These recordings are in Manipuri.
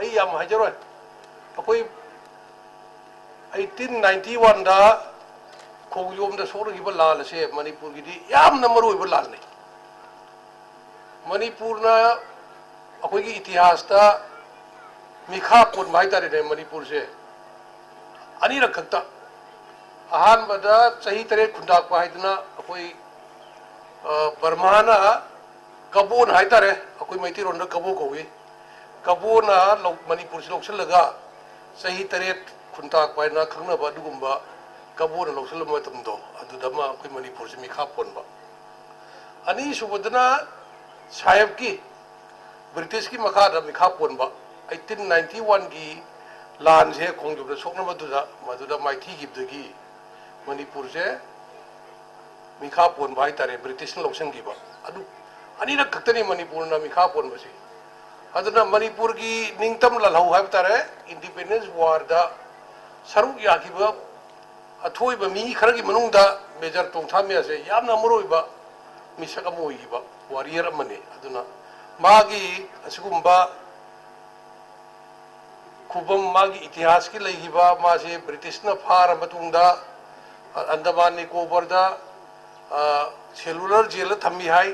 ai yam hajaroi akoi 1891 da खोजोम दा सोर गिब लाल से मणिपुर गिदी याम नंबर ओइब लाल ने मणिपुर ना अखोई की इतिहास ता मिखा पोन भाई तारे ने मणिपुर से अनि रखता आहान बदा सही तरह खुंडा पाइदना अखोई बर्माना कबोन हाई तारे अखोई मैती रोंदा कबो कोई कबोना मणिपुर से लोकसल लगा सही तरह खुंडा पाइना खंगना बा दुगुंबा कबोन लोकसल मतमदो अदुदमा अखोई मणिपुर से मिखा पोनबा अनि सुबदना साहेब की ब्रिटिश की मखादा मिखा पोनबा 1891 की लान से खोंजुब सोकना मधुदा माइथी गिबदगी मणिपुर से मिखा पोनबा हाई तारे ब्रिटिश लौसन गिबा अदु अनिरक खक्तनी मणिपुर ना मिखा पोनबसी अदुना मणिपुर की निंगतम ललहौ हाई तारे इंडिपेंडेंस वार दा सरुक याखिबा अथोइबा मी खरगी मनुंगदा मेजर तोंथामे से यामना मरोइबा मिसक अमोइबा वारियर अमने अदुना मागी असगुंबा खुबम मागी इतिहास की लईगिबा मासे ब्रिटिश ना फार मतुंगदा अंडमान निकोबार दा सेलुलर जेल थम्मी हाई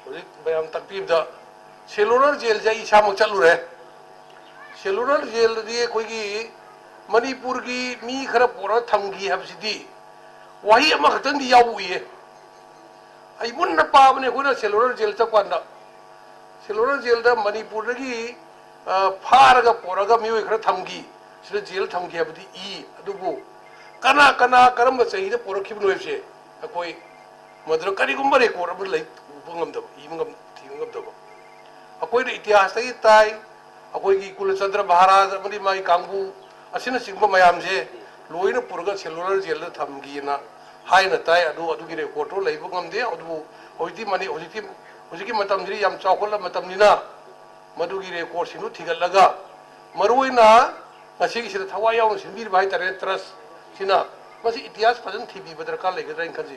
हुजिक बयाम तकपीबदा सेलुलर जेल जा इसामक चलुरे सेलुलर जेल दी कोई मणिपुर की मी खरा पोरा थमगी हबसिदी वही अमा खतन दी यावुए आई मुन्ना पाबने कोना सेलुलर जेल चकवांदा सेलुलर जेल दा मणिपुर की फारगा पोरागा मियोय खरा थमगी सिदा जेल थमगी हबदी ई अदुबो कना कना करम चाहिए पोरखिब नोयसे अकोई मदर करिगुंबा रेकॉर्ड अब लई बुंगमदब इमंगम थिंगमदब अकोई इतिहास तई ताई अकोई की कुलचंद्र महाराज अमदी माई कांगू असिना सिंगबा मयाम से लोइना पुरगा सेलुलर जेल थमगीना हाइना ताई अदु अदुगी रेकॉर्ड रो लई बुंगमदे अदु होइति मनी होजिकी मतमदि याम चावखोला मतमनिना मदुगी record सिनु थिगलगा मरुइना ngasi sida thawai yaw sinbir bai tare trust sina masi इतिहास फजन थी भी बदरकार लेकर रैंक कर जी